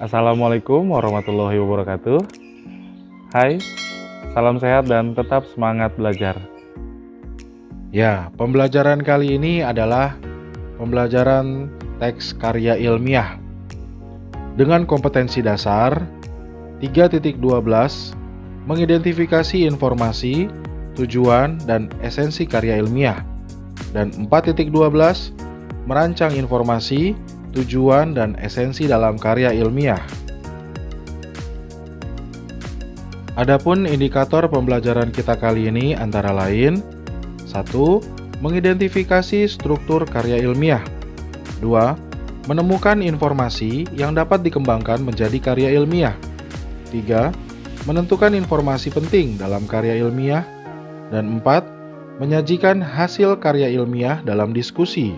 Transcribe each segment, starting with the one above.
Assalamualaikum warahmatullahi wabarakatuh. Hai, salam sehat dan tetap semangat belajar. Ya, pembelajaran kali ini adalah pembelajaran teks karya ilmiah dengan kompetensi dasar 3.12 mengidentifikasi informasi, tujuan, dan esensi karya ilmiah, dan 4.12 merancang informasi, tujuan, dan esensi dalam karya ilmiah. Adapun indikator pembelajaran kita kali ini antara lain: 1. Mengidentifikasi struktur karya ilmiah. 2. Menemukan informasi yang dapat dikembangkan menjadi karya ilmiah. 3. Menentukan informasi penting dalam karya ilmiah. Dan 4. Menyajikan hasil karya ilmiah dalam diskusi.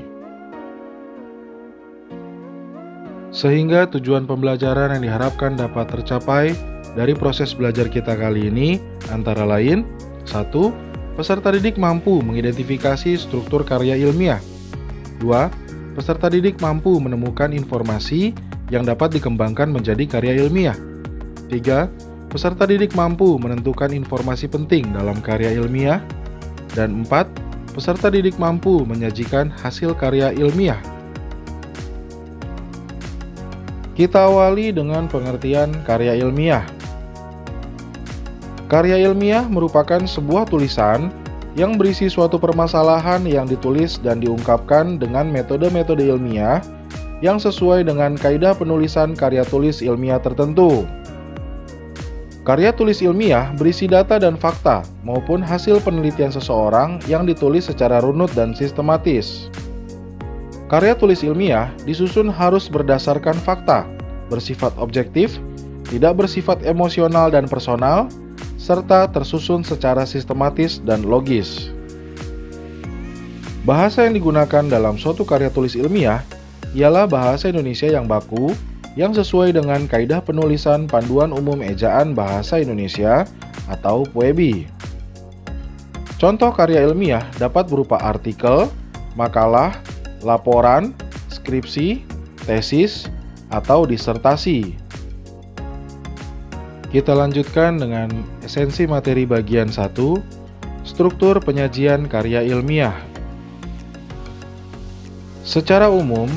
Sehingga tujuan pembelajaran yang diharapkan dapat tercapai dari proses belajar kita kali ini antara lain: 1. Peserta didik mampu mengidentifikasi struktur karya ilmiah. 2. Peserta didik mampu menemukan informasi yang dapat dikembangkan menjadi karya ilmiah. 3. Peserta didik mampu menentukan informasi penting dalam karya ilmiah. Dan 4. Peserta didik mampu menyajikan hasil karya ilmiah. Kita awali dengan pengertian karya ilmiah. Karya ilmiah merupakan sebuah tulisan yang berisi suatu permasalahan yang ditulis dan diungkapkan dengan metode-metode ilmiah yang sesuai dengan kaidah penulisan karya tulis ilmiah tertentu. Karya tulis ilmiah berisi data dan fakta maupun hasil penelitian seseorang yang ditulis secara runut dan sistematis. Karya tulis ilmiah disusun harus berdasarkan fakta, bersifat objektif, tidak bersifat emosional dan personal, serta tersusun secara sistematis dan logis. Bahasa yang digunakan dalam suatu karya tulis ilmiah ialah bahasa Indonesia yang baku, yang sesuai dengan kaidah penulisan Panduan Umum Ejaan Bahasa Indonesia atau PUEBI. Contoh karya ilmiah dapat berupa artikel, makalah, laporan, skripsi, tesis, atau disertasi. Kita lanjutkan dengan esensi materi bagian 1, struktur penyajian karya ilmiah. Secara umum,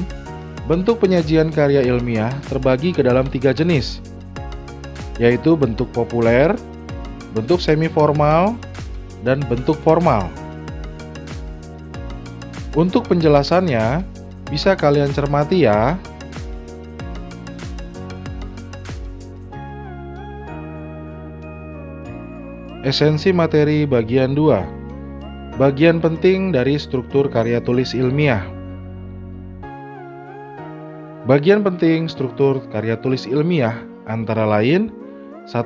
bentuk penyajian karya ilmiah terbagi ke dalam 3 jenis, yaitu bentuk populer, bentuk semi-formal, dan bentuk formal. Untuk penjelasannya, bisa kalian cermati ya. Esensi materi bagian 2. Bagian penting dari struktur karya tulis ilmiah. Bagian penting struktur karya tulis ilmiah antara lain: 1.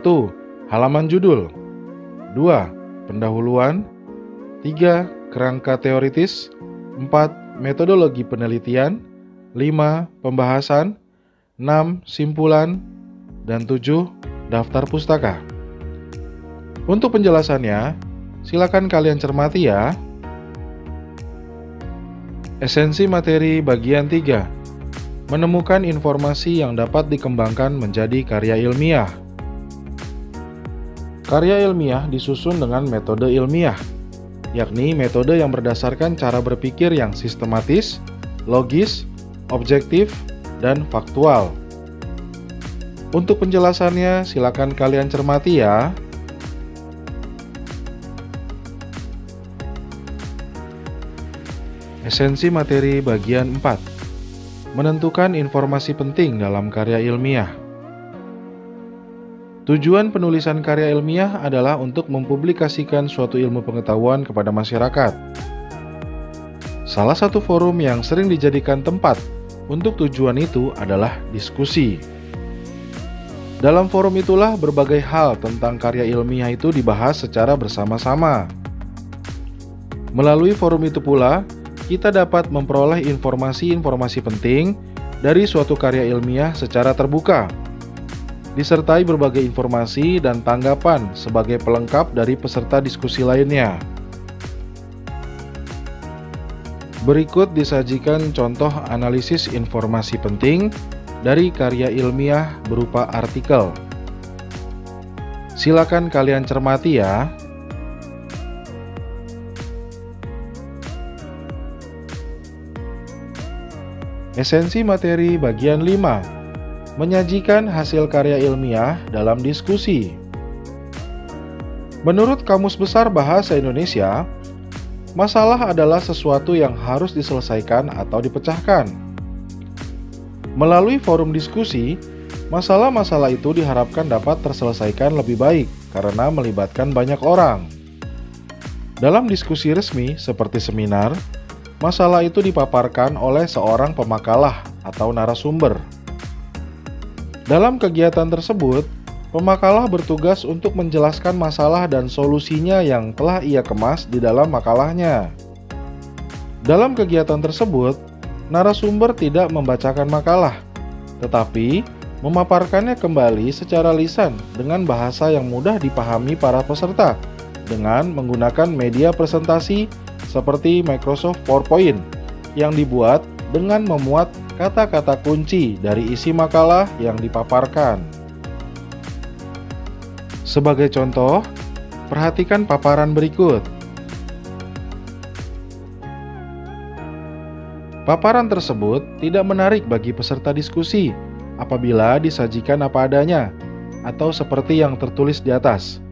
Halaman judul. 2. Pendahuluan. 3. Kerangka teoritis. 4. Metodologi penelitian. 5. Pembahasan. 6. Simpulan. Dan 7. Daftar pustaka. Untuk penjelasannya, silakan kalian cermati ya. Esensi materi bagian 3. Menemukan informasi yang dapat dikembangkan menjadi karya ilmiah. Karya ilmiah disusun dengan metode ilmiah, yakni metode yang berdasarkan cara berpikir yang sistematis, logis, objektif, dan faktual. Untuk penjelasannya, silakan kalian cermati ya. Esensi materi bagian 4. Menentukan informasi penting dalam karya ilmiah. Tujuan penulisan karya ilmiah adalah untuk mempublikasikan suatu ilmu pengetahuan kepada masyarakat. Salah satu forum yang sering dijadikan tempat untuk tujuan itu adalah diskusi. Dalam forum itulah berbagai hal tentang karya ilmiah itu dibahas secara bersama-sama. Melalui forum itu pula, kita dapat memperoleh informasi-informasi penting dari suatu karya ilmiah secara terbuka, disertai berbagai informasi dan tanggapan sebagai pelengkap dari peserta diskusi lainnya. Berikut disajikan contoh analisis informasi penting dari karya ilmiah berupa artikel. Silakan kalian cermati ya. Esensi materi bagian 5. Menyajikan hasil karya ilmiah dalam diskusi. Menurut Kamus Besar Bahasa Indonesia, masalah adalah sesuatu yang harus diselesaikan atau dipecahkan. Melalui forum diskusi, masalah-masalah itu diharapkan dapat terselesaikan lebih baik karena melibatkan banyak orang. Dalam diskusi resmi seperti seminar, masalah itu dipaparkan oleh seorang pemakalah atau narasumber. Dalam kegiatan tersebut, pemakalah bertugas untuk menjelaskan masalah dan solusinya yang telah ia kemas di dalam makalahnya. Dalam kegiatan tersebut, narasumber tidak membacakan makalah, tetapi memaparkannya kembali secara lisan dengan bahasa yang mudah dipahami para peserta dengan menggunakan media presentasi seperti Microsoft PowerPoint yang dibuat dengan memuat kata-kata kunci dari isi makalah yang dipaparkan. Sebagai contoh, perhatikan paparan berikut. Paparan tersebut tidak menarik bagi peserta diskusi apabila disajikan apa adanya atau seperti yang tertulis di atas.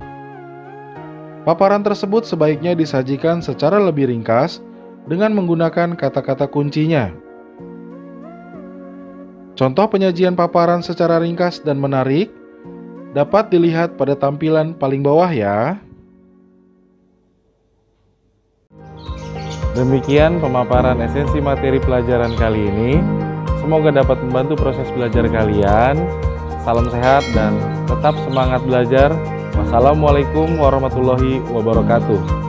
Paparan tersebut sebaiknya disajikan secara lebih ringkas dengan menggunakan kata-kata kuncinya. Contoh penyajian paparan secara ringkas dan menarik dapat dilihat pada tampilan paling bawah ya. Demikian pemaparan esensi materi pelajaran kali ini. Semoga dapat membantu proses belajar kalian. Salam sehat dan tetap semangat belajar. Wassalamualaikum warahmatullahi wabarakatuh.